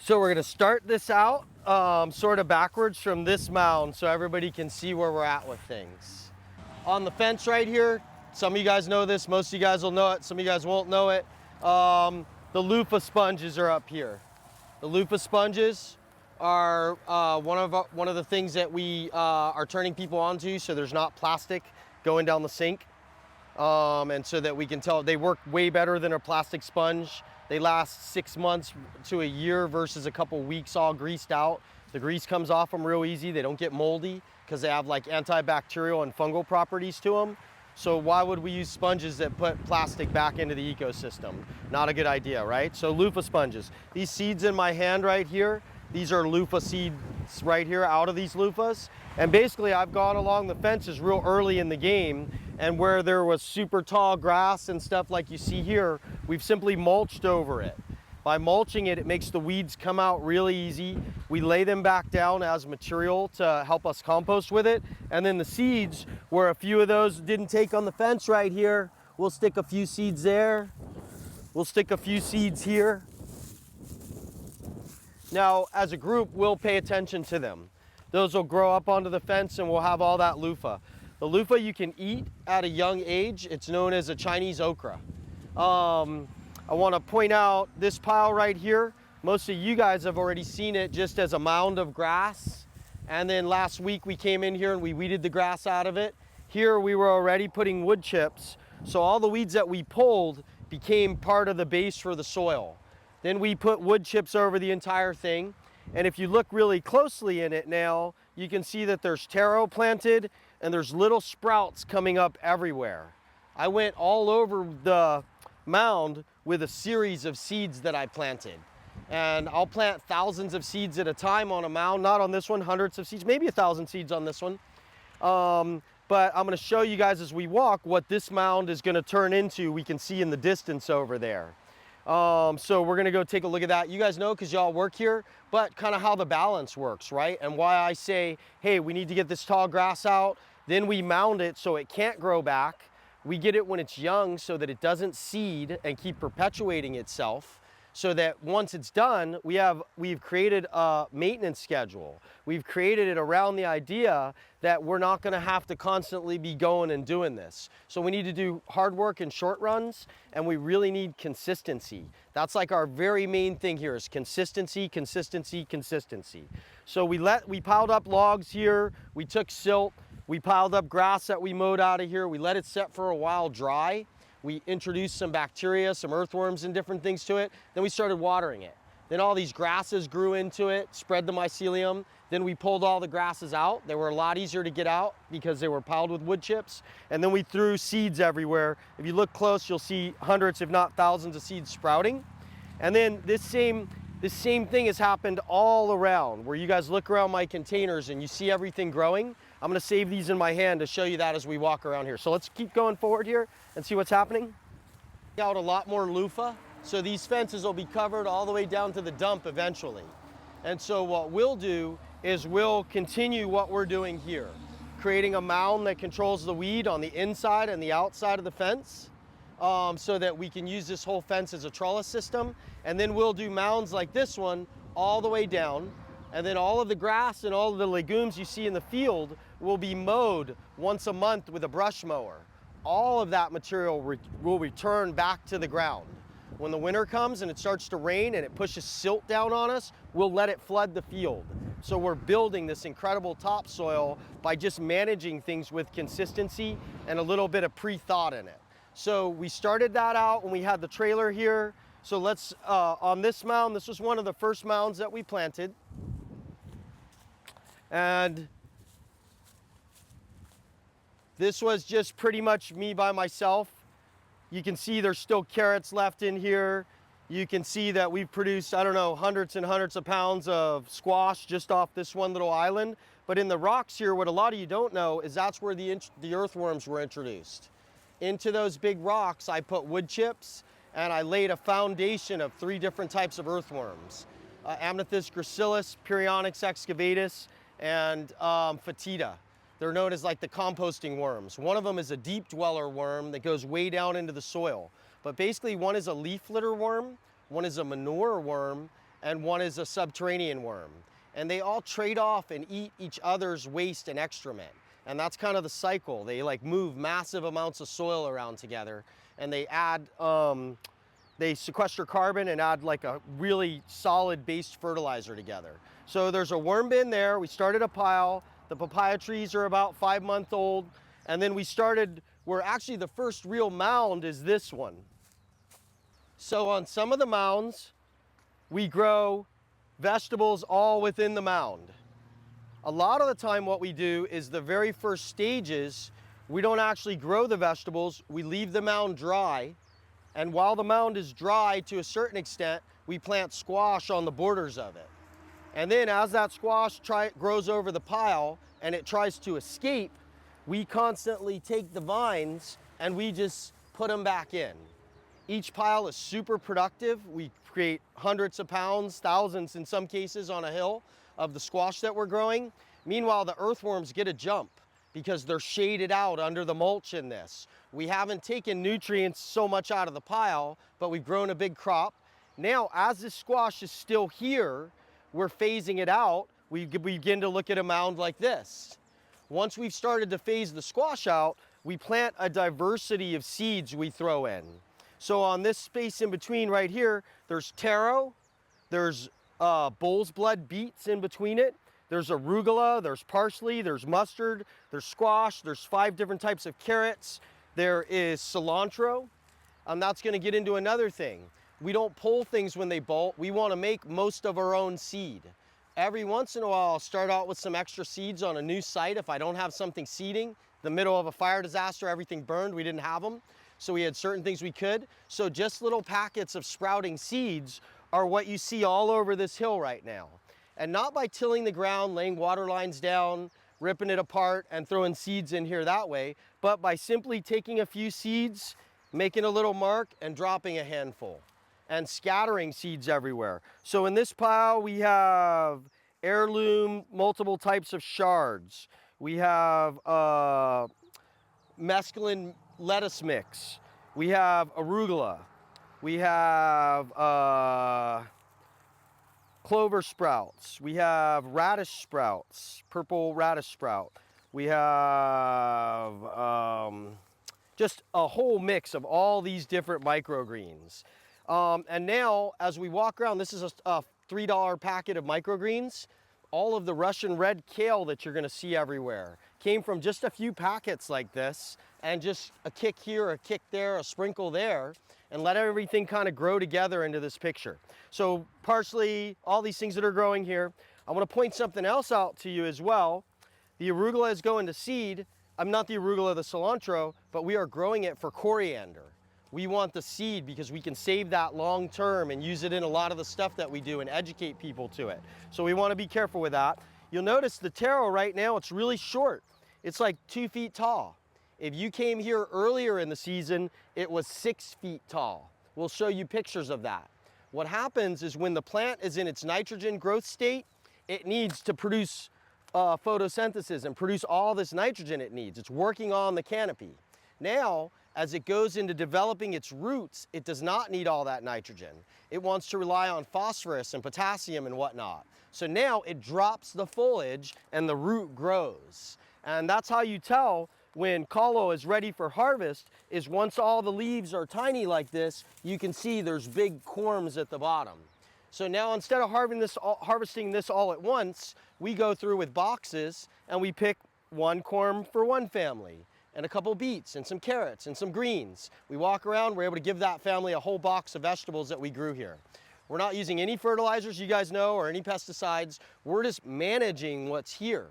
So we're gonna start this out sort of backwards from this mound so everybody can see where we're at with things. On the fence right here, some of you guys know this, most of you guys will know it, some of you guys won't know it. The loofah sponges are up here. The loofah sponges are one of the things that we are turning people onto, so there's not plastic going down the sink. And so that we can tell they work way better than a plastic sponge. They last 6 months to a year versus a couple weeks all greased out. The grease comes off them real easy. They don't get moldy because they have like antibacterial and fungal properties to them. So why would we use sponges that put plastic back into the ecosystem? Not a good idea, right? So loofah sponges. These seeds in my hand right here, these are loofah seeds right here out of these loofahs. And basically I've gone along the fences real early in the game, and where there was super tall grass and stuff like you see here, we've simply mulched over it. By mulching it, it makes the weeds come out really easy. We lay them back down as material to help us compost with it. And then the seeds, where a few of those didn't take on the fence right here, we'll stick a few seeds there. We'll stick a few seeds here. Now, as a group, we'll pay attention to them. Those will grow up onto the fence and we'll have all that loofah. The loofah you can eat at a young age. It's known as a Chinese okra. I want to point out this pile right here. Most of you guys have already seen it just as a mound of grass. And then last week we came in here and we weeded the grass out of it. Here we were already putting wood chips. So all the weeds that we pulled became part of the base for the soil. Then we put wood chips over the entire thing. And if you look really closely in it now, you can see that there's taro planted and there's little sprouts coming up everywhere. I went all over the mound with a series of seeds that I planted. And I'll plant thousands of seeds at a time on a mound, not on this one, hundreds of seeds, maybe 1,000 seeds on this one. But I'm gonna show you guys as we walk what this mound is gonna turn into. We can see in the distance over there. So we're gonna go take a look at that. You guys know, because y'all work here, but kind of how the balance works, right? And why I say, hey, we need to get this tall grass out, then we mound it so it can't grow back. We get it when it's young so that it doesn't seed and keep perpetuating itself, so that once it's done, we've created a maintenance schedule. We've created it around the idea that we're not gonna have to constantly be going and doing this. So we need to do hard work in short runs, and we really need consistency. That's like our very main thing here is consistency, consistency, consistency. So we piled up logs here, we took silt, we piled up grass that we mowed out of here, we let it set for a while dry. We introduced some bacteria, some earthworms and different things to it. Then we started watering it. Then all these grasses grew into it, spread the mycelium. Then we pulled all the grasses out. They were a lot easier to get out because they were piled with wood chips. And then we threw seeds everywhere. If you look close, you'll see hundreds, if not thousands of seeds sprouting. And then this same thing has happened all around, where you guys look around my containers and you see everything growing. I'm gonna save these in my hand to show you that as we walk around here. So let's keep going forward here and see what's happening. Out a lot more loofah. So these fences will be covered all the way down to the dump eventually. And so what we'll do is we'll continue what we're doing here, creating a mound that controls the weed on the inside and the outside of the fence, so that we can use this whole fence as a trellis system. And then we'll do mounds like this one all the way down. And then all of the grass and all of the legumes you see in the field will be mowed once a month with a brush mower. All of that material will return back to the ground. When the winter comes and it starts to rain and it pushes silt down on us, we'll let it flood the field. So we're building this incredible topsoil by just managing things with consistency and a little bit of pre-thought in it. So we started that out when we had the trailer here. So let's, on this mound, this was one of the first mounds that we planted. And this was just pretty much me by myself. You can see there's still carrots left in here. You can see that we've produced, I don't know, hundreds and hundreds of pounds of squash just off this one little island. But in the rocks here, what a lot of you don't know is that's where the earthworms were introduced. Into those big rocks, I put wood chips and I laid a foundation of 3 different types of earthworms. Amethyst gracilis, Perionyx excavatus, and Fetida. They're known as like the composting worms. One of them is a deep dweller worm that goes way down into the soil. But basically one is a leaf litter worm, one is a manure worm, and one is a subterranean worm. And they all trade off and eat each other's waste and excrement. And that's kind of the cycle. They like move massive amounts of soil around together, and they add, they sequester carbon and add like a really solid based fertilizer together. So there's a worm bin there. We started a pile. The papaya trees are about 5 months old. And then we started, where actually the first real mound is this one. So on some of the mounds, we grow vegetables all within the mound. A lot of the time what we do is the very first stages, we don't actually grow the vegetables, we leave the mound dry, and while the mound is dry to a certain extent, we plant squash on the borders of it. And then as that squash grows over the pile and it tries to escape, we constantly take the vines and we just put them back in. Each pile is super productive. We create hundreds of pounds, thousands in some cases on a hill of the squash that we're growing. Meanwhile, the earthworms get a jump because they're shaded out under the mulch in this. We haven't taken nutrients so much out of the pile, but we've grown a big crop. Now, as this squash is still here, we're phasing it out. We begin to look at a mound like this. Once we've started to phase the squash out, we plant a diversity of seeds we throw in. So on this space in between right here, there's taro, there's bull's blood beets in between it, there's arugula, there's parsley, there's mustard, there's squash, there's 5 different types of carrots, there is cilantro. That's gonna get into another thing. We don't pull things when they bolt, we wanna make most of our own seed. Every once in a while, I'll start out with some extra seeds on a new site if I don't have something seeding. The middle of a fire disaster, everything burned, we didn't have them. So we had certain things we could. So just little packets of sprouting seeds are what you see all over this hill right now. And not by tilling the ground, laying water lines down, ripping it apart and throwing seeds in here that way, but by simply taking a few seeds, making a little mark and dropping a handful and scattering seeds everywhere. So in this pile, we have heirloom, multiple types of shards. We have mesclun lettuce mix. We have arugula. We have clover sprouts. We have radish sprouts, purple radish sprout. We have just a whole mix of all these different microgreens. And now, as we walk around, this is a $3 packet of microgreens. All of the Russian red kale that you're gonna see everywhere came from just a few packets like this, and just a kick here, a kick there, a sprinkle there, and let everything kind of grow together into this picture. So parsley, all these things that are growing here. I want to point something else out to you as well. The arugula is going to seed. I'm not the arugula, the cilantro, but we are growing it for coriander. We want the seed because we can save that long term and use it in a lot of the stuff that we do and educate people to it. So we want to be careful with that. You'll notice the taro right now, it's really short. It's like 2 feet tall. If you came here earlier in the season, it was 6 feet tall. We'll show you pictures of that. What happens is when the plant is in its nitrogen growth state, it needs to produce photosynthesis and produce all this nitrogen it needs. It's working on the canopy. Now, as it goes into developing its roots, it does not need all that nitrogen. It wants to rely on phosphorus and potassium and whatnot. So now it drops the foliage and the root grows. And that's how you tell when kalo is ready for harvest, is once all the leaves are tiny like this, you can see there's big corms at the bottom. So now instead of harvesting this all at once, we go through with boxes and we pick 1 corm for 1 family, and a couple beets and some carrots and some greens. We walk around, we're able to give that family a whole box of vegetables that we grew here. We're not using any fertilizers, you guys know, or any pesticides. We're just managing what's here.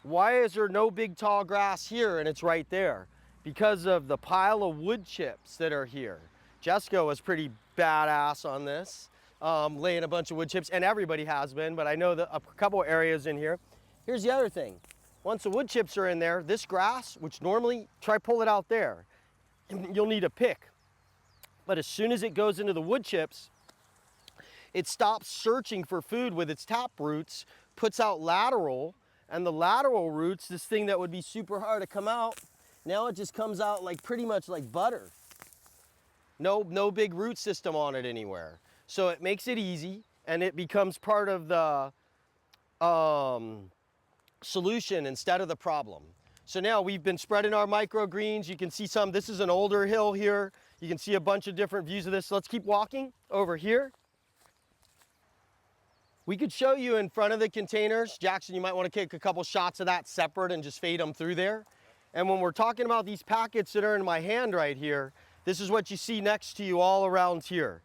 Why is there no big tall grass here and it's right there? Because of the pile of wood chips that are here. Jessica was pretty badass on this, laying a bunch of wood chips, and everybody has been, but I know that a couple areas in here. Here's the other thing. Once the wood chips are in there, this grass, which normally, try pull it out there, you'll need a pick. But as soon as it goes into the wood chips, it stops searching for food with its tap roots, puts out lateral, and the lateral roots, this thing that would be super hard to come out, now it just comes out like pretty much like butter. No big root system on it anywhere. So it makes it easy. and it becomes part of the solution instead of the problem. So now we've been spreading our microgreens. You can see some, this is an older hill here. You can see a bunch of different views of this. So let's keep walking over here. We could show you in front of the containers. Jackson, you might want to take a couple shots of that separate and just fade them through there. And when we're talking about these packets that are in my hand right here, this is what you see next to you all around here.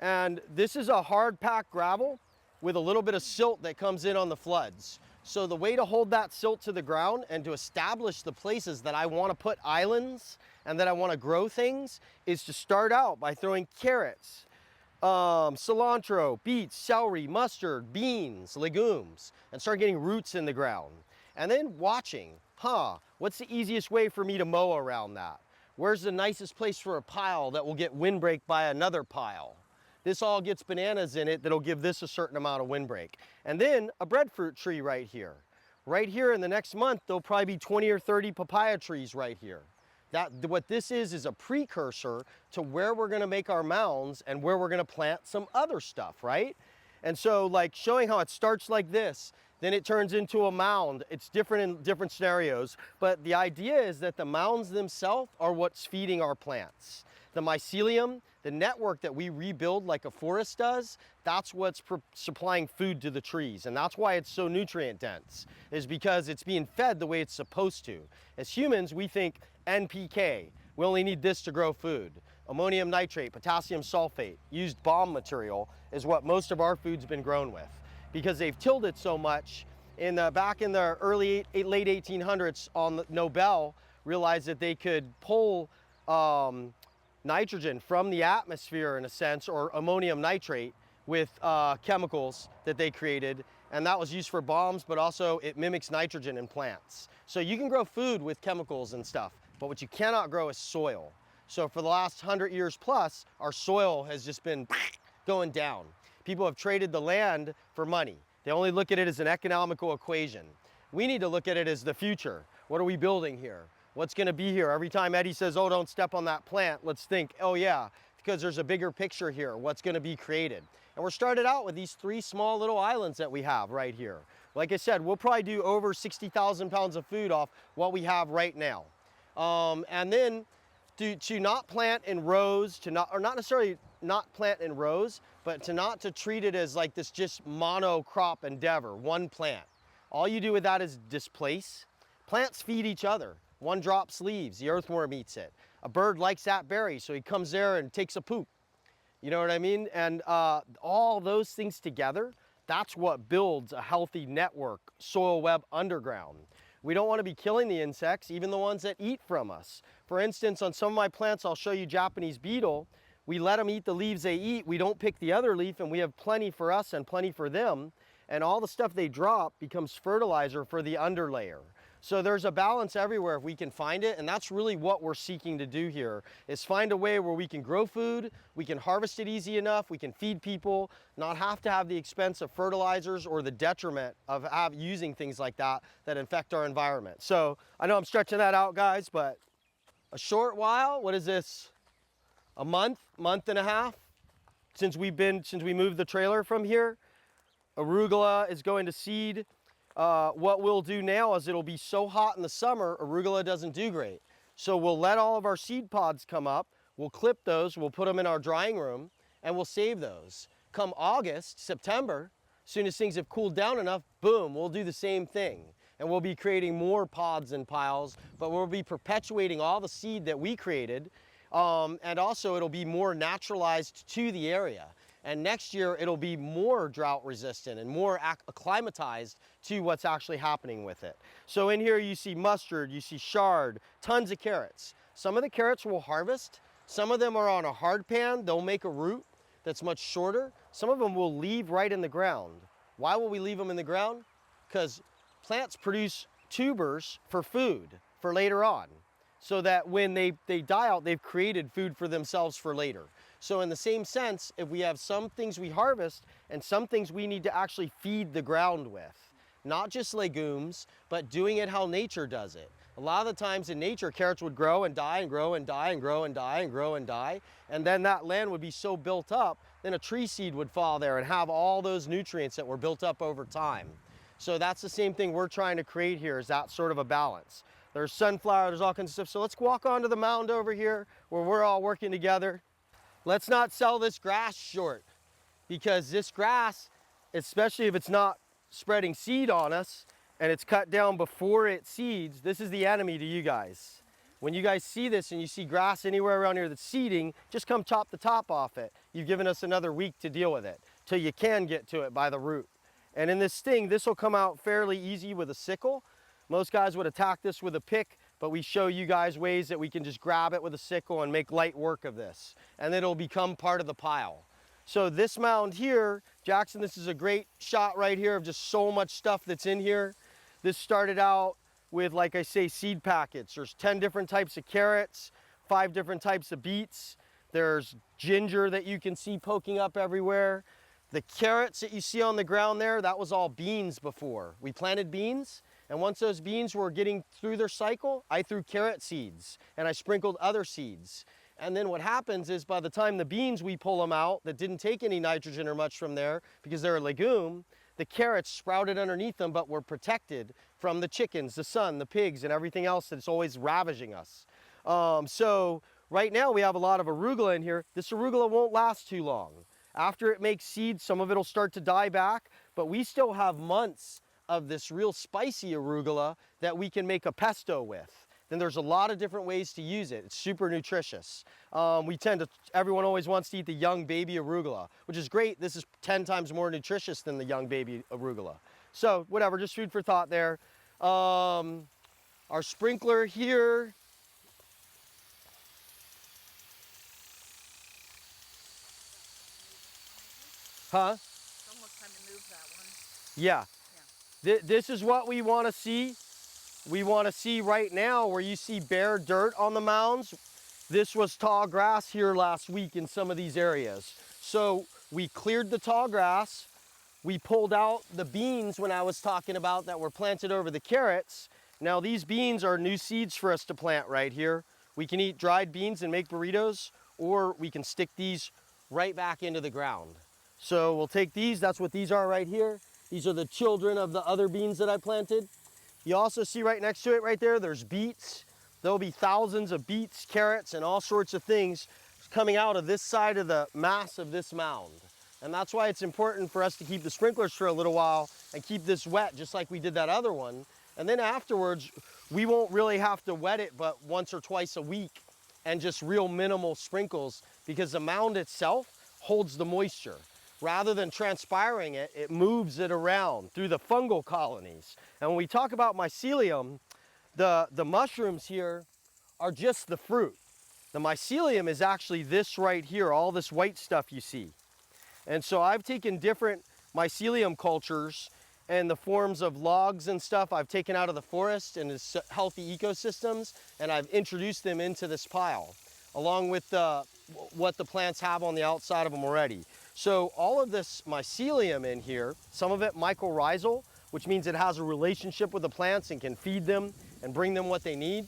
And this is a hard packed gravel with a little bit of silt that comes in on the floods. So the way to hold that silt to the ground and to establish the places that I want to put islands and that I want to grow things is to start out by throwing carrots, cilantro, beets, celery, mustard, beans, legumes, and start getting roots in the ground. And then watching, what's the easiest way for me to mow around that? Where's the nicest place for a pile that will get windbreak by another pile? This all gets bananas in it that'll give this a certain amount of windbreak. And then a breadfruit tree right here. Right here in the next month, there'll probably be 20 or 30 papaya trees right here. What this is a precursor to where we're gonna make our mounds and where we're gonna plant some other stuff, right? And so like showing how it starts like this, then it turns into a mound. It's different in different scenarios, but the idea is that the mounds themselves are what's feeding our plants. The mycelium, the network that we rebuild like a forest does, that's what's supplying food to the trees. And that's why it's so nutrient dense, is because it's being fed the way it's supposed to. As humans, we think NPK, we only need this to grow food. Ammonium nitrate, potassium sulfate, used bomb material is what most of our food's been grown with. Because they've tilled it so much, back in the late 1800s, Nobel realized that they could pull nitrogen from the atmosphere in a sense, or ammonium nitrate with chemicals that they created, and that was used for bombs, but also it mimics nitrogen in plants. So you can grow food with chemicals and stuff, but what you cannot grow is soil. So for the last 100 years plus, our soil has just been going down. People have traded the land for money. They only look at it as an economical equation. We need to look at it as the future. What are we building here? What's gonna be here? Every time Eddie says, oh, don't step on that plant, let's think, oh yeah, because there's a bigger picture here, what's gonna be created. And we're started out with these 3 small little islands that we have right here. Like I said, we'll probably do over 60,000 pounds of food off what we have right now. And then to not plant in rows, or not necessarily not plant in rows, but to treat it as like this just monocrop endeavor, one plant. All you do with that is displace. Plants feed each other. One drops leaves, the earthworm eats it. A bird likes that berry, so he comes there and takes a poop. You know what I mean? And all those things together, that's what builds a healthy network, soil web underground. We don't want to be killing the insects, even the ones that eat from us. For instance, on some of my plants, I'll show you Japanese beetle. We let them eat the leaves they eat. We don't pick the other leaf, and we have plenty for us and plenty for them. And all the stuff they drop becomes fertilizer for the underlayer. So there's a balance everywhere if we can find it, and that's really what we're seeking to do here, is find a way where we can grow food, we can harvest it easy enough, we can feed people, not have to have the expense of fertilizers or the detriment of using things like that infect our environment. So I know I'm stretching that out, guys, but a short while, what is this? A month and a half since we moved the trailer from here. Arugula is going to seed. What we'll do now is it'll be so hot in the summer, arugula doesn't do great. So we'll let all of our seed pods come up, we'll clip those, we'll put them in our drying room, and we'll save those. Come August, September, as soon as things have cooled down enough, boom, we'll do the same thing. And we'll be creating more pods and piles, but we'll be perpetuating all the seed that we created, and also it'll be more naturalized to the area. And next year, it'll be more drought resistant and more acclimatized to what's actually happening with it. So in here, you see mustard, you see chard, tons of carrots. Some of the carrots we'll harvest. Some of them are on a hard pan. They'll make a root that's much shorter. Some of them we'll leave right in the ground. Why will we leave them in the ground? Because plants produce tubers for food for later on, so that when they die out, they've created food for themselves for later. So in the same sense, if we have some things we harvest and some things we need to actually feed the ground with, not just legumes, but doing it how nature does it. A lot of the times in nature, carrots would grow and die and grow and die and grow and die and grow and die. And then that land would be so built up then a tree seed would fall there and have all those nutrients that were built up over time. So that's the same thing we're trying to create here, is that sort of a balance. There's sunflower, there's all kinds of stuff. So let's walk onto the mound over here where we're all working together. Let's not sell this grass short, because this grass, especially if it's not spreading seed on us and it's cut down before it seeds, this is the enemy to you guys. When you guys see this and you see grass anywhere around here that's seeding, just come chop the top off it. You've given us another week to deal with it till you can get to it by the root. And in this sting, this will come out fairly easy with a sickle. Most guys would attack this with a pick, but we show you guys ways that we can just grab it with a sickle and make light work of this. And then it'll become part of the pile. So this mound here, Jackson, this is a great shot right here of just so much stuff that's in here. This started out with, like I say, seed packets. There's 10 different types of carrots, 5 different types of beets. There's ginger that you can see poking up everywhere. The carrots that you see on the ground there, that was all beans before. We planted beans, and once those beans were getting through their cycle, I threw carrot seeds and I sprinkled other seeds. And then what happens is by the time the beans, we pull them out that didn't take any nitrogen or much from there because they're a legume, the carrots sprouted underneath them but were protected from the chickens, the sun, the pigs, and everything else that's always ravaging us. So right now we have a lot of arugula in here. This arugula won't last too long. After it makes seeds, some of it will start to die back, but we still have months of this real spicy arugula that we can make a pesto with. Then there's a lot of different ways to use it. It's super nutritious. Everyone always wants to eat the young baby arugula, which is great. This is 10 times more nutritious than the young baby arugula. So whatever, just food for thought there. Our sprinkler here. Huh? It's almost time to move that one. Yeah. This is what we want to see. We want to see right now where you see bare dirt on the mounds. This was tall grass here last week in some of these areas. So we cleared the tall grass. We pulled out the beans when I was talking about that were planted over the carrots. Now these beans are new seeds for us to plant right here. We can eat dried beans and make burritos, or we can stick these right back into the ground. So we'll take these, that's what these are right here. These are the children of the other beans that I planted. You also see right next to it right there, there's beets. There'll be thousands of beets, carrots, and all sorts of things coming out of this side of the mass of this mound. And that's why it's important for us to keep the sprinklers for a little while and keep this wet just like we did that other one. And then afterwards, we won't really have to wet it but once or twice a week and just real minimal sprinkles because the mound itself holds the moisture. Rather than transpiring it, it moves it around through the fungal colonies. And when we talk about mycelium, the mushrooms here are just the fruit. The mycelium is actually this right here, all this white stuff you see. And so I've taken different mycelium cultures and the forms of logs and stuff I've taken out of the forest and its healthy ecosystems, and I've introduced them into this pile, along with what the plants have on the outside of them already. So all of this mycelium in here, some of it mycorrhizal, which means it has a relationship with the plants and can feed them and bring them what they need.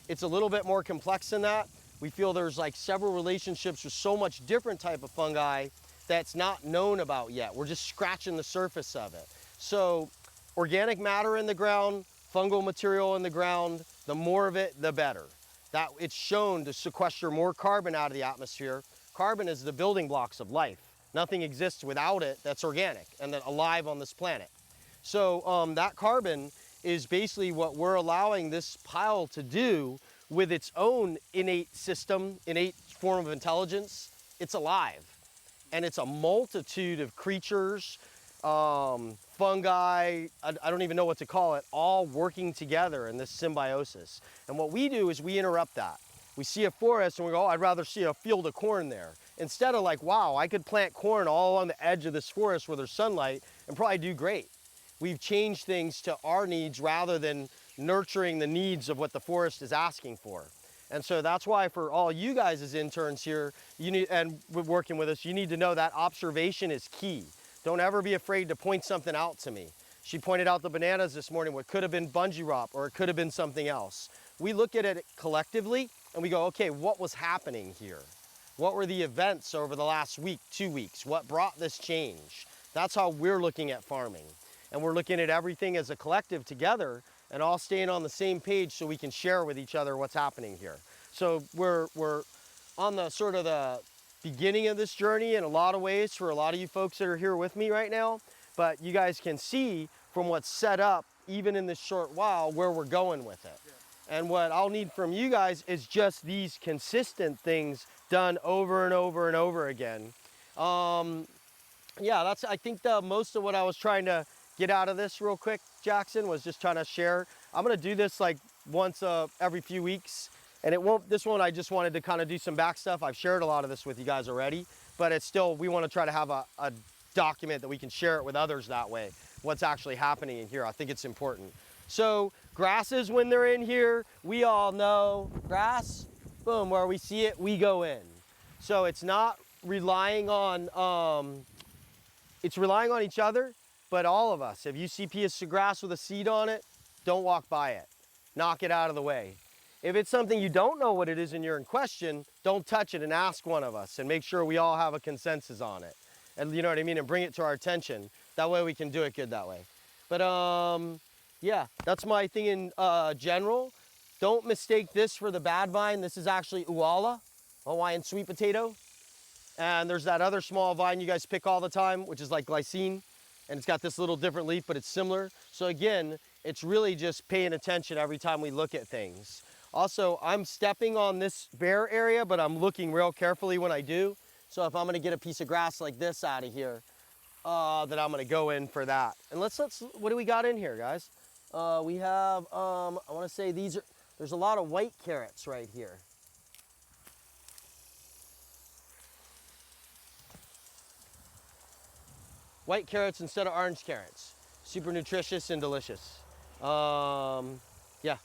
It's a little bit more complex than that. We feel there's like several relationships with so much different type of fungi that's not known about yet. We're just scratching the surface of it. So organic matter in the ground, fungal material in the ground, the more of it, the better. That it's shown to sequester more carbon out of the atmosphere. Carbon is the building blocks of life. Nothing exists without it that's organic and that alive on this planet. So that carbon is basically what we're allowing this pile to do with its own innate system, innate form of intelligence. It's alive. And it's a multitude of creatures, fungi, I don't even know what to call it, all working together in this symbiosis. And what we do is we interrupt that. We see a forest and we go, oh, I'd rather see a field of corn there. Instead of like, wow, I could plant corn all along the edge of this forest where there's sunlight and probably do great. We've changed things to our needs rather than nurturing the needs of what the forest is asking for. And so that's why for all you guys as interns here, and working with us, you need to know that observation is key. Don't ever be afraid to point something out to me. She pointed out the bananas this morning, what could have been bungee wrap or it could have been something else. We look at it collectively and we go, okay, what was happening here? What were the events over the last week, 2 weeks? What brought this change? That's how we're looking at farming. And we're looking at everything as a collective together and all staying on the same page so we can share with each other what's happening here. So we're on the sort of the beginning of this journey in a lot of ways for a lot of you folks that are here with me right now. But you guys can see from what's set up, even in this short while, where we're going with it. Yeah. And what I'll need from you guys is just these consistent things done over and over and over again. Yeah, that's, I think, the most of what I was trying to get out of this real quick, Jackson, was just trying to share. I'm gonna do this like once every few weeks, and it won't, this one I just wanted to kind of do some back stuff. I've shared a lot of this with you guys already, but it's still, we want to try to have a document that we can share it with others that way, what's actually happening in here. I think it's important. So grasses, when they're in here, we all know grass, boom, where we see it, we go in. So it's not relying on, it's relying on each other, but all of us. If you see a piece of grass with a seed on it, don't walk by it. Knock it out of the way. If it's something you don't know what it is and you're in question, don't touch it and ask one of us and make sure we all have a consensus on it. And you know what I mean? And bring it to our attention. That way we can do it good that way. But yeah, that's my thing in general. Don't mistake this for the bad vine. This is actually uala, Hawaiian sweet potato. And there's that other small vine you guys pick all the time, which is like glycine. And it's got this little different leaf, but it's similar. So again, it's really just paying attention every time we look at things. Also, I'm stepping on this bare area, but I'm looking real carefully when I do. So if I'm gonna get a piece of grass like this out of here, then I'm gonna go in for that. And let's, what do we got in here, guys? We have, I wanna say there's a lot of white carrots right here. White carrots instead of orange carrots. Super nutritious and delicious. Yeah.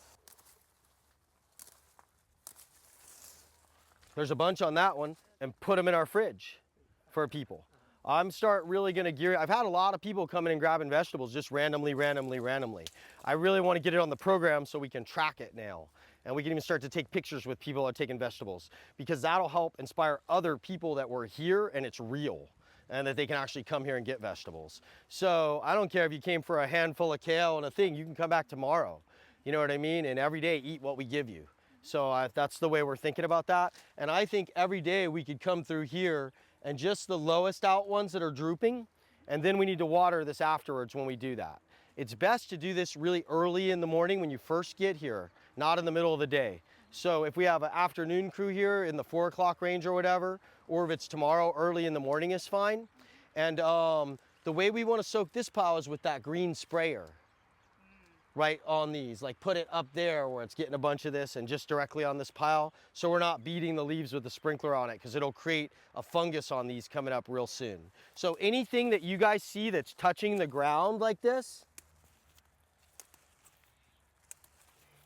There's a bunch on that one, and put them in our fridge for people. I'm really gonna gear, I've had a lot of people coming and grabbing vegetables just randomly. I really wanna get it on the program so we can track it now. And we can even start to take pictures with people that are taking vegetables, because that'll help inspire other people that were here and it's real, and that they can actually come here and get vegetables. So I don't care if you came for a handful of kale and a thing, you can come back tomorrow. You know what I mean? And every day eat what we give you. So that's the way we're thinking about that. And I think every day we could come through here and just the lowest out ones that are drooping, and then we need to water this afterwards when we do that. It's best to do this really early in the morning when you first get here, not in the middle of the day. So if we have an afternoon crew here in the 4 o'clock range or whatever, or if it's tomorrow early in the morning is fine. And the way we want to soak this pile is with that green sprayer, right on these. Like put it up there where it's getting a bunch of this and just directly on this pile. So we're not beating the leaves with the sprinkler on it, because it'll create a fungus on these coming up real soon. So anything that you guys see that's touching the ground like this,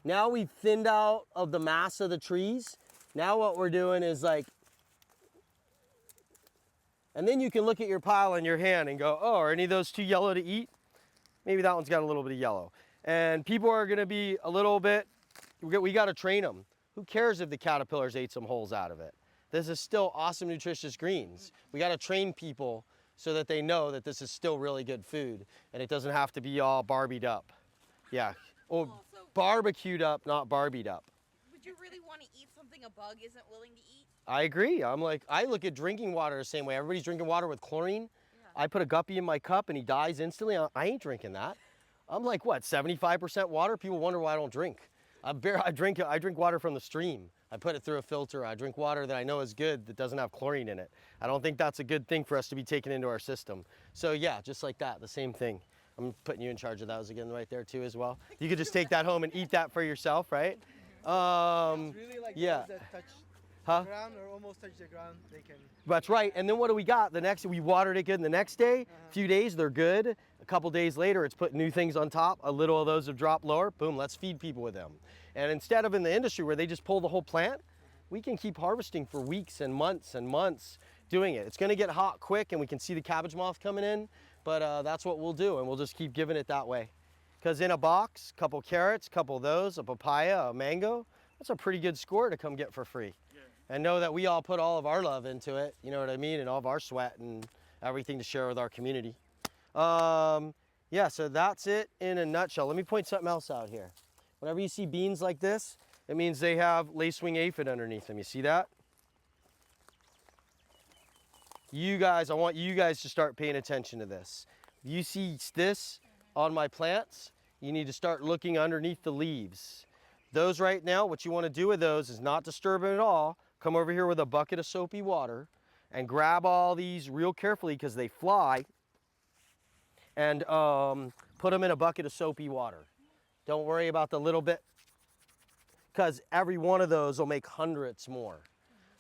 now we've thinned out of the mass of the trees. Now what we're doing is like, and then you can look at your pile in your hand and go, oh, are any of those too yellow to eat? Maybe that one's got a little bit of yellow. And people are gonna be a little bit, we gotta train them. Who cares if the caterpillars ate some holes out of it? This is still awesome, nutritious greens. We gotta train people so that they know that this is still really good food and it doesn't have to be all barbied up. Yeah, or barbecued up, not barbied up. Would you really want to eat something a bug isn't willing to eat? I agree. I'm like, I look at drinking water the same way. Everybody's drinking water with chlorine. Yeah. I put a guppy in my cup and he dies instantly. I ain't drinking that. I'm like, what, 75% water? People wonder why I don't drink. I drink water from the stream. I put it through a filter. I drink water that I know is good, that doesn't have chlorine in it. I don't think that's a good thing for us to be taking into our system. So yeah, just like that, the same thing. I'm putting you in charge of those again right there too as well. You could just take that home and eat that for yourself, right? Really like yeah. That touch Huh? the ground or almost touch the ground, they can. That's right. And then what do we got? The next, we watered it good. And the next day, few days, they're good. A couple days later, it's put new things on top. A little of those have dropped lower. Boom, let's feed people with them. And instead of in the industry where they just pull the whole plant, we can keep harvesting for weeks and months doing it. It's gonna get hot quick and we can see the cabbage moth coming in, but that's what we'll do, and we'll just keep giving it that way. Because in a box, couple carrots, couple of those, a papaya, a mango, that's a pretty good score to come get for free. Yeah. and know that we all put all of our love into it, you know what I mean, and all of our sweat and everything to share with our community. Yeah, so that's it in a nutshell. Let me point something else out here. Whenever you see beans like this, it means they have lacewing aphid underneath them. You see that? You guys, I want you guys to start paying attention to this. If you see this on my plants, you need to start looking underneath the leaves. Those right now, what you want to do with those is not disturb them at all. Come over here with a bucket of soapy water and grab all these real carefully because they fly, and put them in a bucket of soapy water. Don't worry about the little bit, because every one of those will make hundreds more.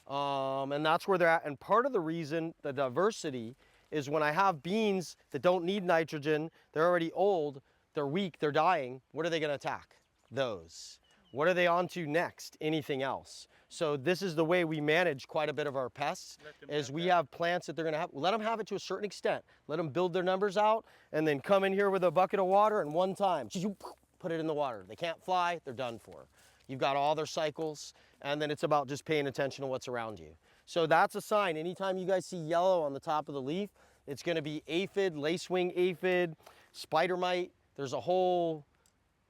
And that's where they're at. And part of the reason, the diversity, is when I have beans that don't need nitrogen, they're already old, they're weak, they're dying, what are they gonna attack? Those. What are they on to next? Anything else. So this is the way we manage quite a bit of our pests, is we have plants that they're gonna have, let them have it to a certain extent, let them build their numbers out, and then come in here with a bucket of water and one time, put it in the water. They can't fly, they're done for. You've got all their cycles, and then it's about just paying attention to what's around you. So that's a sign. Anytime you guys see yellow on the top of the leaf, it's gonna be aphid, lacewing aphid, spider mite. There's a whole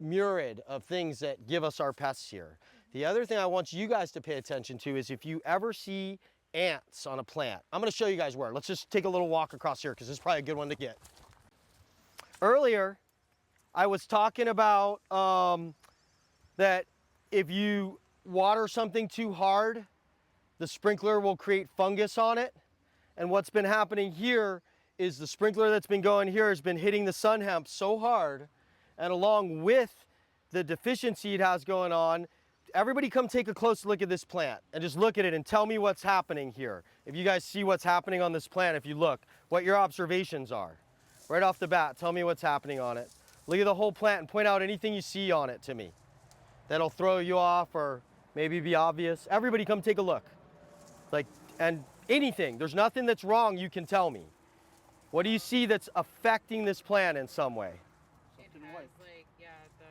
myriad of things that give us our pests here. The other thing I want you guys to pay attention to is if you ever see ants on a plant. I'm gonna show you guys where. Let's just take a little walk across here because this is probably a good one to get. Earlier, I was talking about that if you water something too hard, the sprinkler will create fungus on it. And what's been happening here is the sprinkler that's been going here has been hitting the sun hemp so hard, and along with the deficiency it has going on, everybody come take a close look at this plant and just look at it and tell me what's happening here. If you guys see what's happening on this plant, if you look, what your observations are. Right off the bat, tell me what's happening on it. Look at the whole plant and point out anything you see on it to me that'll throw you off or maybe be obvious. Everybody come take a look. Like, and anything, there's nothing that's wrong, you can tell me. What do you see that's affecting this plant in some way? It has like, yeah, the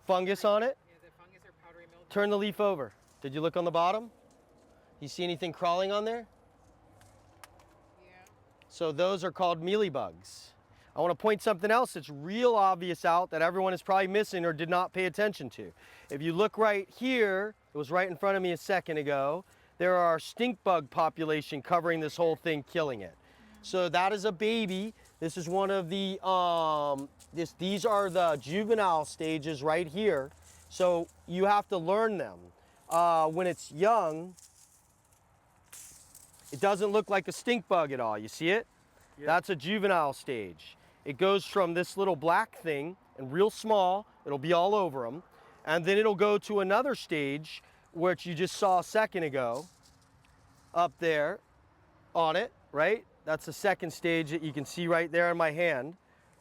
Fungus on it? yeah, the fungus or powdery mildew. Turn the leaf over. Did you look on the bottom? You see anything crawling on there? Yeah. So those are called mealybugs. I want to point something else that's real obvious out that everyone is probably missing or did not pay attention to. If you look right here, it was right in front of me a second ago, there are stink bug population covering this whole thing, killing it. So that is a baby. This is one of the, these are the juvenile stages right here. So you have to learn them. When it's young, it doesn't look like a stink bug at all. You see it? Yeah. That's a juvenile stage. It goes from this little black thing and real small, it'll be all over them. And then it'll go to another stage, which you just saw a second ago, up there on it, right? That's the second stage that you can see right there in my hand,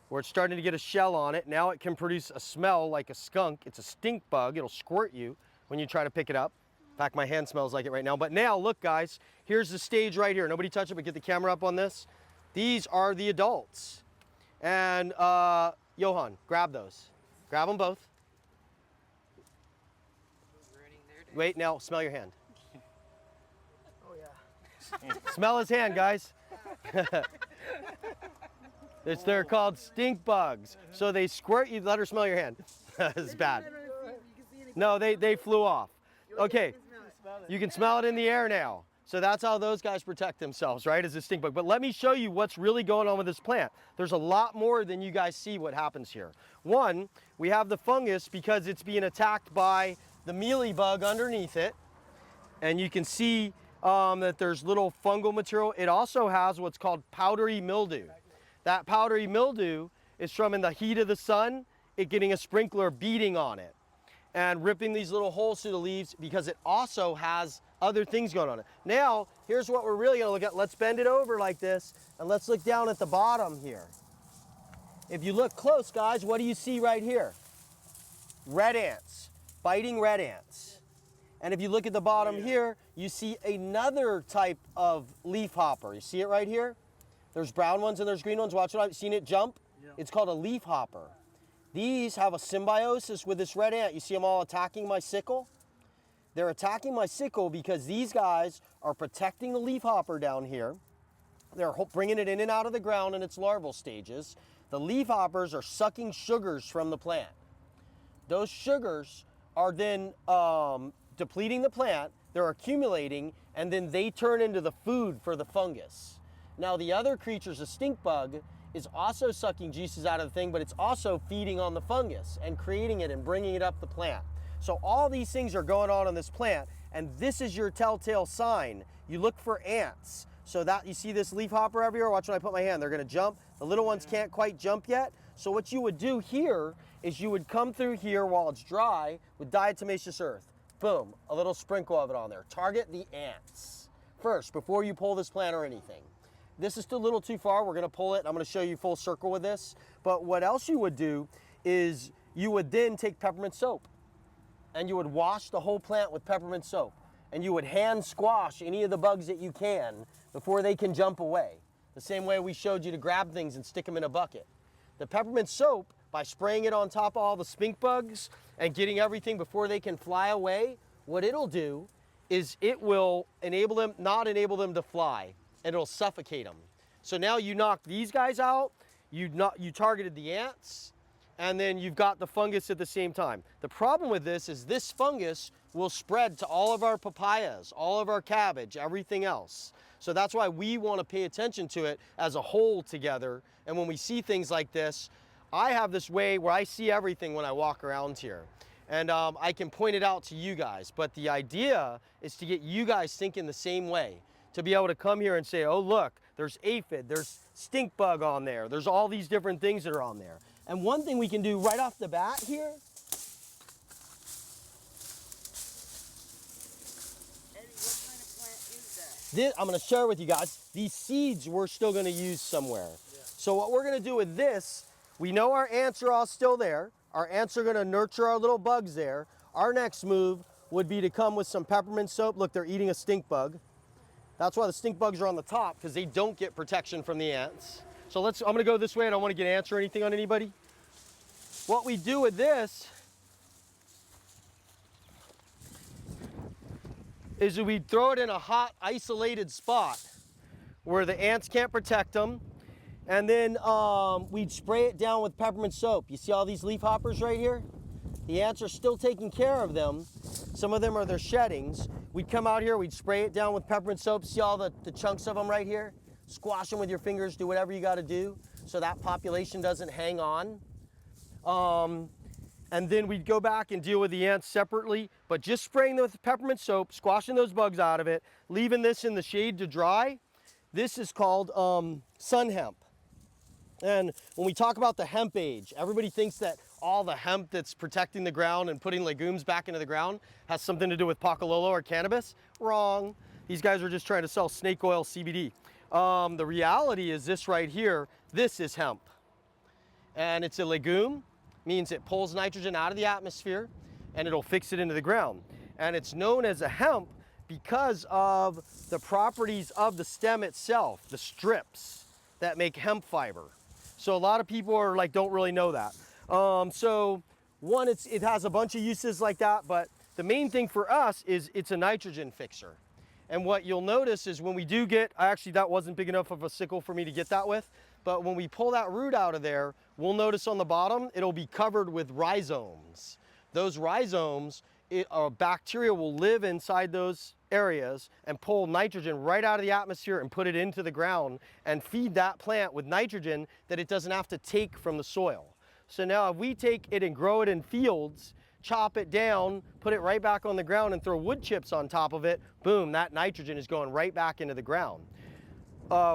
where it's starting to get a shell on it. Now it can produce a smell like a skunk. It's a stink bug. It'll squirt you when you try to pick it up. In fact, my hand smells like it right now. But now, look guys, here's the stage right here. Nobody touch it, but get the camera up on this. These are the adults. And Johan, grab those. Grab them both. Ruining their day. Wait, now smell your hand. Oh yeah. Smell his hand, guys. They're called stink bugs. So they squirt you, let her smell your hand. It's bad. No, they flew off. Okay, you can smell it in the air now. So that's how those guys protect themselves, right, as a stink bug. But let me show you what's really going on with this plant. There's a lot more than you guys see what happens here. One, we have the fungus because it's being attacked by the mealybug underneath it. And you can see that there's little fungal material. It also has what's called powdery mildew. That powdery mildew is from in the heat of the sun, it getting a sprinkler beating on it and ripping these little holes through the leaves because it also has other things going on. Now, here's what we're really gonna look at. Let's bend it over like this and let's look down at the bottom here. If you look close, guys, what do you see right here? Red ants, biting red ants. And if you look at the bottom here, you see another type of leaf hopper. You see it right here? There's brown ones and there's green ones. Watch it, I've seen it jump. Yeah. It's called a leaf hopper. These have a symbiosis with this red ant. You see them all attacking my sickle? They're attacking my sickle because these guys are protecting the leafhopper down here. They're bringing it in and out of the ground in its larval stages. The leafhoppers are sucking sugars from the plant. Those sugars are then depleting the plant, they're accumulating, and then they turn into the food for the fungus. Now the other creatures, the stink bug, is also sucking juices out of the thing, but it's also feeding on the fungus and creating it and bringing it up the plant. So all these things are going on this plant, and this is your telltale sign. You look for ants. So that you see this leafhopper everywhere, watch when I put my hand, they're gonna jump. The little ones can't quite jump yet. So what you would do here is you would come through here while it's dry with diatomaceous earth. Boom, a little sprinkle of it on there. Target the ants first before you pull this plant or anything. This is still a little too far, we're gonna pull it. I'm gonna show you full circle with this. But what else you would do is you would then take peppermint soap and you would wash the whole plant with peppermint soap. And you would hand squash any of the bugs that you can before they can jump away. The same way we showed you to grab things and stick them in a bucket. The peppermint soap, by spraying it on top of all the stink bugs and getting everything before they can fly away, what it'll do is it will enable them, not enable them to fly, and it'll suffocate them. So now you knock these guys out, you targeted the ants, and then you've got the fungus at the same time. The problem with this is this fungus will spread to all of our papayas, all of our cabbage, everything else. So that's why we want to pay attention to it as a whole together. And when we see things like this, I have this way where I see everything when I walk around here. And I can point it out to you guys. But the idea is to get you guys thinking the same way. To be able to come here and say, oh look, there's aphid, there's stink bug on there, there's all these different things that are on there. And one thing we can do right off the bat here, Eddie, what kind of plant is that? I'm gonna share with you guys, these seeds we're still gonna use somewhere. Yeah. So what we're gonna do with this, we know our ants are all still there. Our ants are gonna nurture our little bugs there. Our next move would be to come with some peppermint soap. Look, they're eating a stink bug. That's why the stink bugs are on the top, because they don't get protection from the ants. So I'm gonna go this way. I don't wanna get ants or anything on anybody. What we do with this is we throw it in a hot, isolated spot where the ants can't protect them. And then we'd spray it down with peppermint soap. You see all these leaf hoppers right here? The ants are still taking care of them. Some of them are their sheddings. We'd come out here, we'd spray it down with peppermint soap. See all the chunks of them right here? Squash them with your fingers, do whatever you gotta do so that population doesn't hang on. And then we'd go back and deal with the ants separately, but just spraying them with peppermint soap, squashing those bugs out of it, leaving this in the shade to dry. This is called sun hemp. And when we talk about the hemp age, everybody thinks that all the hemp that's protecting the ground and putting legumes back into the ground has something to do with pakalolo or cannabis. Wrong. These guys are just trying to sell snake oil CBD. The reality is this right here, this is hemp. And it's a legume, means it pulls nitrogen out of the atmosphere and it'll fix it into the ground. And it's known as a hemp because of the properties of the stem itself, the strips that make hemp fiber. So a lot of people are like, don't really know that. So one, it has a bunch of uses like that, but the main thing for us is it's a nitrogen fixer. And what you'll notice is when we do get, actually that wasn't big enough of a sickle for me to get that with, but when we pull that root out of there, we'll notice on the bottom, it'll be covered with rhizomes. Those rhizomes, bacteria will live inside those areas and pull nitrogen right out of the atmosphere and put it into the ground and feed that plant with nitrogen that it doesn't have to take from the soil. So now if we take it and grow it in fields, chop it down, put it right back on the ground and throw wood chips on top of it, boom, that nitrogen is going right back into the ground.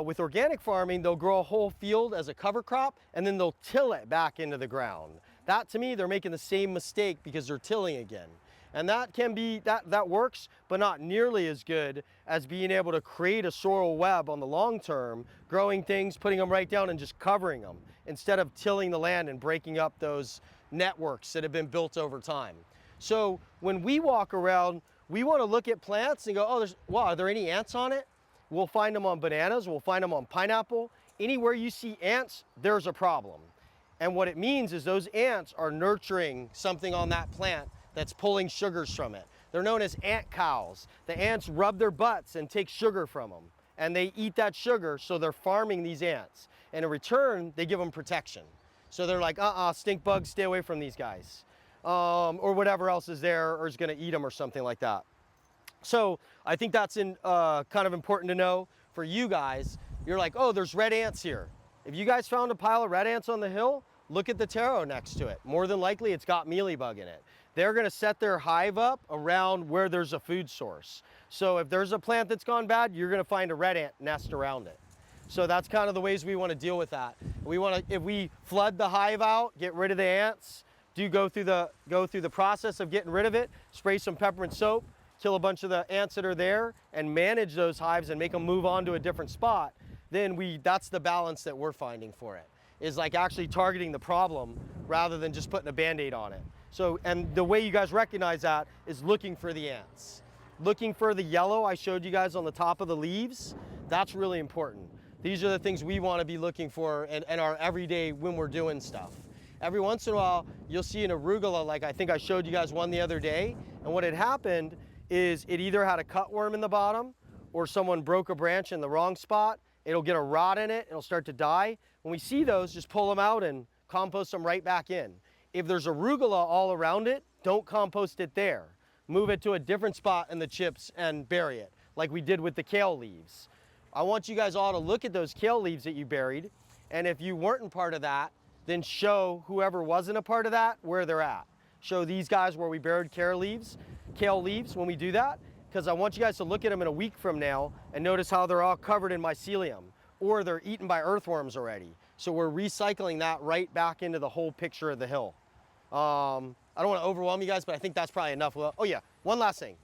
With organic farming, they'll grow a whole field as a cover crop and then they'll till it back into the ground. That to me, they're making the same mistake because they're tilling again. And that can be, that works, but not nearly as good as being able to create a soil web on the long term, growing things, putting them right down and just covering them instead of tilling the land and breaking up those networks that have been built over time. So when we walk around, we want to look at plants and go, oh, wow, are there any ants on it? We'll find them on bananas, we'll find them on pineapple. Anywhere you see ants, there's a problem. And what it means is those ants are nurturing something on that plant that's pulling sugars from it. They're known as ant cows. The ants rub their butts and take sugar from them. And they eat that sugar, so they're farming these ants. And in return, they give them protection. So they're like, stink bugs, stay away from these guys. Or whatever else is there or is gonna eat them or something like that. So I think that's kind of important to know for you guys. You're like, oh, there's red ants here. If you guys found a pile of red ants on the hill, look at the taro next to it. More than likely, it's got mealybug in it. They're gonna set their hive up around where there's a food source. So if there's a plant that's gone bad, you're gonna find a red ant nest around it. So that's kind of the ways we wanna deal with that. If we flood the hive out, get rid of the ants, go through the process of getting rid of it, spray some peppermint soap, kill a bunch of the ants that are there, and manage those hives and make them move on to a different spot, then that's the balance that we're finding for it, is like actually targeting the problem rather than just putting a Band-Aid on it. So, and the way you guys recognize that is looking for the ants. Looking for the yellow I showed you guys on the top of the leaves, that's really important. These are the things we want to be looking for in our everyday when we're doing stuff. Every once in a while, you'll see an arugula, like I think I showed you guys one the other day, and what had happened is it either had a cutworm in the bottom or someone broke a branch in the wrong spot. It'll get a rot in it, it'll start to die. When we see those, just pull them out and compost them right back in. If there's arugula all around it, don't compost it there. Move it to a different spot in the chips and bury it, like we did with the kale leaves. I want you guys all to look at those kale leaves that you buried, and if you weren't a part of that, then show whoever wasn't a part of that where they're at. Show these guys where we buried kale leaves when we do that, because I want you guys to look at them in a week from now and notice how they're all covered in mycelium, or they're eaten by earthworms already. So we're recycling that right back into the whole picture of the hill. I don't want to overwhelm you guys, but I think that's probably enough. Oh yeah, one last thing.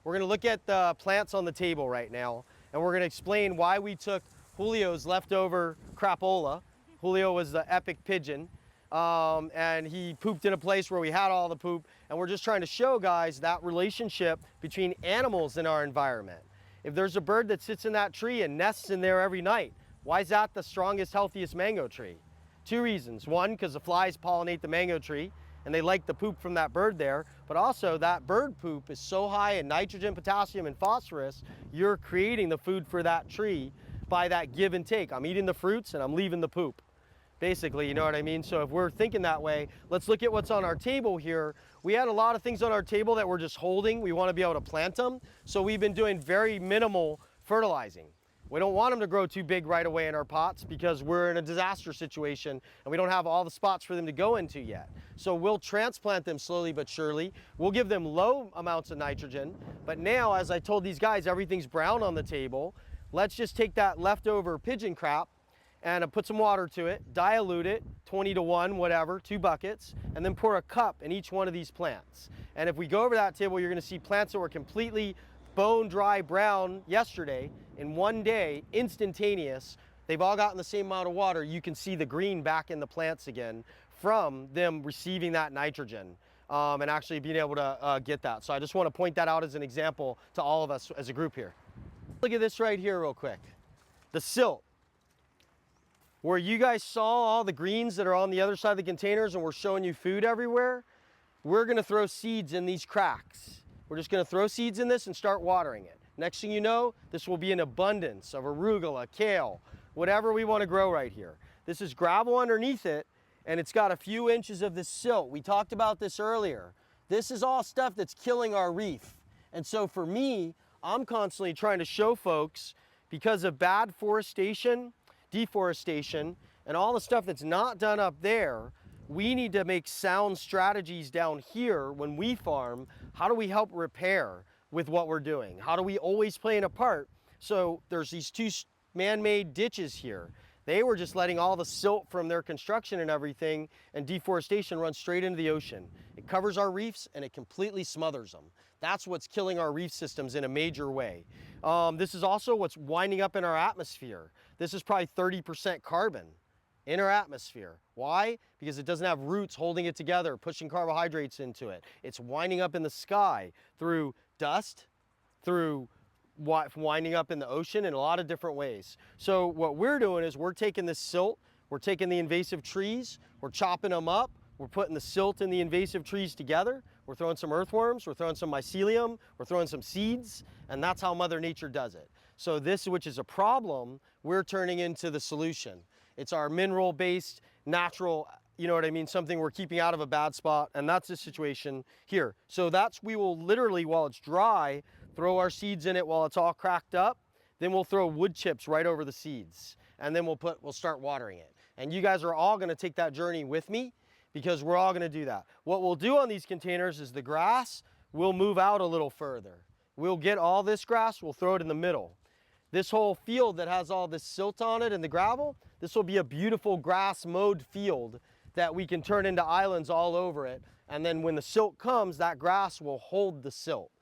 We're gonna look at the plants on the table right now, and we're gonna explain why we took Julio's leftover crapola. Julio was the epic pigeon, and he pooped in a place where we had all the poop, and we're just trying to show guys that relationship between animals in our environment. If there's a bird that sits in that tree and nests in there every night, why is that the strongest, healthiest mango tree? Two reasons. One, because the flies pollinate the mango tree, and they like the poop from that bird there, but also that bird poop is so high in nitrogen, potassium, and phosphorus, you're creating the food for that tree by that give and take. I'm eating the fruits and I'm leaving the poop. Basically, you know what I mean? So if we're thinking that way, let's look at what's on our table here. We had a lot of things on our table that we're just holding. We want to be able to plant them. So we've been doing very minimal fertilizing. We don't want them to grow too big right away in our pots because we're in a disaster situation and we don't have all the spots for them to go into yet. So we'll transplant them slowly but surely. We'll give them low amounts of nitrogen. But now, as I told these guys, everything's brown on the table. Let's just take that leftover pigeon crap and put some water to it, dilute it, 20-to-1, whatever, 2 buckets, and then pour a cup in each one of these plants. And if we go over that table, you're gonna see plants that were completely bone dry brown yesterday. In one day, instantaneous, they've all gotten the same amount of water. You can see the green back in the plants again from them receiving that nitrogen and actually being able to get that. So I just wanna point that out as an example to all of us as a group here. Look at this right here real quick. The silt. Where you guys saw all the greens that are on the other side of the containers and we're showing you food everywhere, we're gonna throw seeds in these cracks. We're just gonna throw seeds in this and start watering it. Next thing you know, this will be an abundance of arugula, kale, whatever we wanna grow right here. This is gravel underneath it, and it's got a few inches of this silt. We talked about this earlier. This is all stuff that's killing our reef. And so for me, I'm constantly trying to show folks, because of bad forestation, deforestation, and all the stuff that's not done up there, we need to make sound strategies down here when we farm. How do we help repair with what we're doing? How do we always play a part? So there's these 2 man-made ditches here. They were just letting all the silt from their construction and everything and deforestation run straight into the ocean. It covers our reefs and it completely smothers them. That's what's killing our reef systems in a major way. This is also what's winding up in our atmosphere. This is probably 30% carbon in our atmosphere. Why? Because it doesn't have roots holding it together, pushing carbohydrates into it. It's winding up in the sky through dust, through winding up in the ocean in a lot of different ways. So what we're doing is we're taking this silt, we're taking the invasive trees, we're chopping them up, we're putting the silt and the invasive trees together, we're throwing some earthworms, we're throwing some mycelium, we're throwing some seeds, and that's how Mother Nature does it. So this, which is a problem, we're turning into the solution. It's our mineral-based, natural, you know what I mean, something we're keeping out of a bad spot, and that's the situation here. So we will literally, while it's dry, throw our seeds in it while it's all cracked up, then we'll throw wood chips right over the seeds, and then we'll start watering it. And you guys are all gonna take that journey with me, because we're all gonna do that. What we'll do on these containers is the grass will move out a little further. We'll get all this grass, we'll throw it in the middle. This whole field that has all this silt on it and the gravel, this will be a beautiful grass mowed field that we can turn into islands all over it. And then when the silt comes, that grass will hold the silt.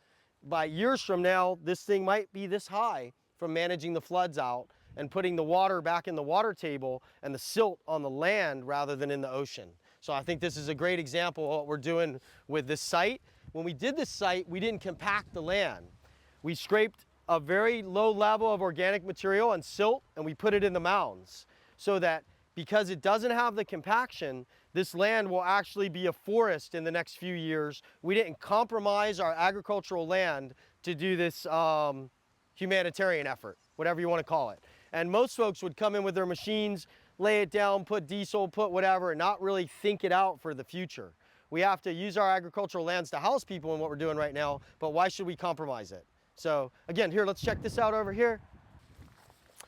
By years from now, this thing might be this high from managing the floods out and putting the water back in the water table and the silt on the land rather than in the ocean. So I think this is a great example of what we're doing with this site. When we did this site, we didn't compact the land. We scraped a very low level of organic material and silt, and we put it in the mounds so that because it doesn't have the compaction, this land will actually be a forest in the next few years. We didn't compromise our agricultural land to do this humanitarian effort, whatever you want to call it. And most folks would come in with their machines, lay it down, put diesel, put whatever, and not really think it out for the future. We have to use our agricultural lands to house people in what we're doing right now, but why should we compromise it? So again, here, let's check this out over here.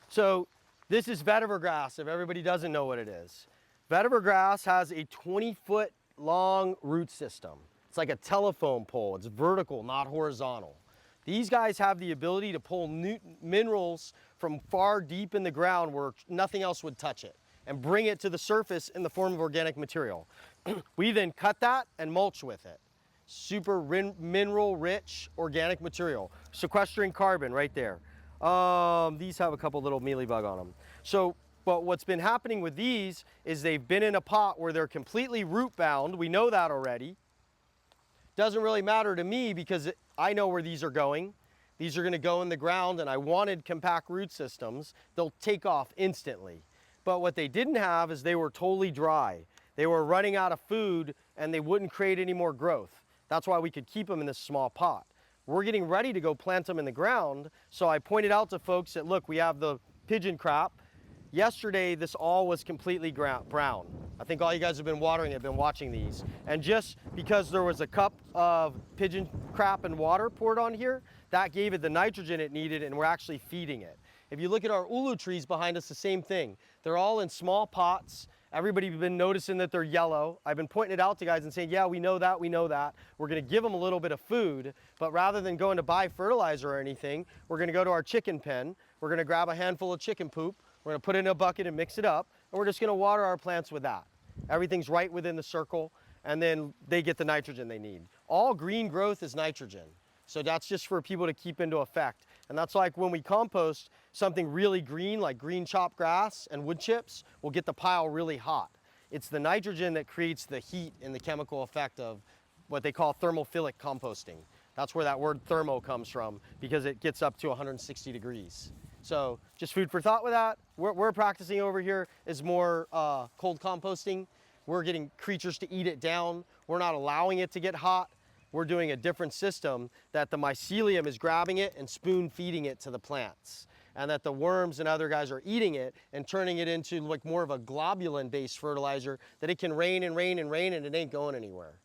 So this is vetiver grass, if everybody doesn't know what it is. Vetiver grass has a 20-foot long root system. It's like a telephone pole. It's vertical, not horizontal. These guys have the ability to pull minerals from far deep in the ground where nothing else would touch it and bring it to the surface in the form of organic material. We then cut that and mulch with it. Super mineral-rich organic material, sequestering carbon right there. These have a couple little mealybug on them. So, but what's been happening with these is they've been in a pot where they're completely root-bound. We know that already. Doesn't really matter to me because I know where these are going. These are going to go in the ground, and I wanted compact root systems. They'll take off instantly. But what they didn't have is they were totally dry. They were running out of food, and they wouldn't create any more growth. That's why we could keep them in this small pot. We're getting ready to go plant them in the ground, so I pointed out to folks that, look, we have the pigeon crop. Yesterday, this all was completely brown. I think all you guys have been watering have been watching these. And just because there was a cup of pigeon crap and water poured on here, that gave it the nitrogen it needed, and we're actually feeding it. If you look at our ulu trees behind us, the same thing. They're all in small pots. Everybody's been noticing that they're yellow. I've been pointing it out to guys and saying, yeah, we know that, we know that. We're gonna give them a little bit of food, but rather than going to buy fertilizer or anything, we're gonna go to our chicken pen. We're gonna grab a handful of chicken poop. We're gonna put it in a bucket and mix it up, and we're just gonna water our plants with that. Everything's right within the circle, and then they get the nitrogen they need. All green growth is nitrogen. So that's just for people to keep into effect. And that's like when we compost something really green, like green chopped grass and wood chips, will get the pile really hot. It's the nitrogen that creates the heat and the chemical effect of what they call thermophilic composting. That's where that word thermo comes from, because it gets up to 160 degrees. So just food for thought with that. What we're practicing over here is more cold composting. We're getting creatures to eat it down. We're not allowing it to get hot. We're doing a different system that the mycelium is grabbing it and spoon feeding it to the plants, and that the worms and other guys are eating it and turning it into like more of a globulin-based fertilizer that it can rain and rain and rain and it ain't going anywhere.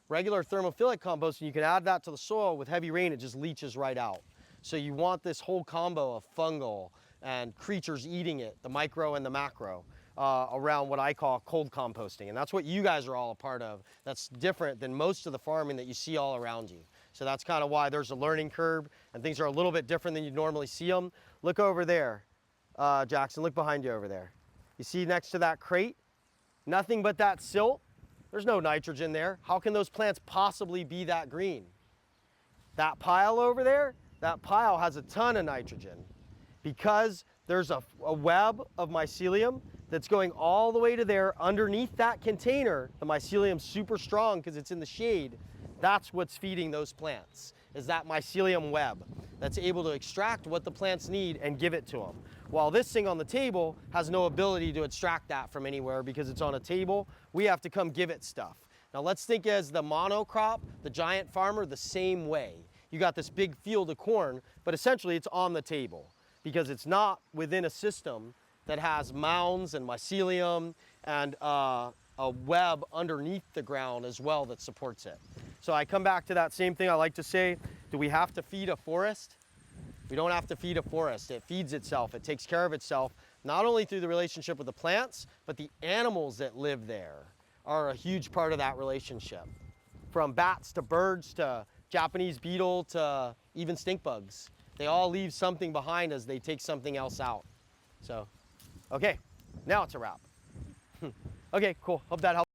Regular thermophilic composting, you can add that to the soil. With heavy rain, it just leaches right out. So you want this whole combo of fungal and creatures eating it, the micro and the macro, around what I call cold composting. And that's what you guys are all a part of. That's different than most of the farming that you see all around you. So that's kind of why there's a learning curve and things are a little bit different than you normally see them. Look over there, Jackson, look behind you over there. You see next to that crate? Nothing but that silt. There's no nitrogen there. How can those plants possibly be that green? That pile over there, that pile has a ton of nitrogen because there's a web of mycelium that's going all the way to there underneath that container. The mycelium's super strong because it's in the shade. That's what's feeding those plants, is that mycelium web that's able to extract what the plants need and give it to them. While this thing on the table has no ability to extract that from anywhere because it's on a table, we have to come give it stuff. Now let's think as the monocrop, the giant farmer, the same way. You got this big field of corn, but essentially it's on the table because it's not within a system that has mounds and mycelium and a web underneath the ground as well that supports it. So I come back to that same thing I like to say, do we have to feed a forest? We don't have to feed a forest. It feeds itself. It takes care of itself, not only through the relationship with the plants, but the animals that live there are a huge part of that relationship. From bats to birds to Japanese beetle to even stink bugs. They all leave something behind as they take something else out. So, okay, now it's a wrap. Okay, cool. Hope that helps.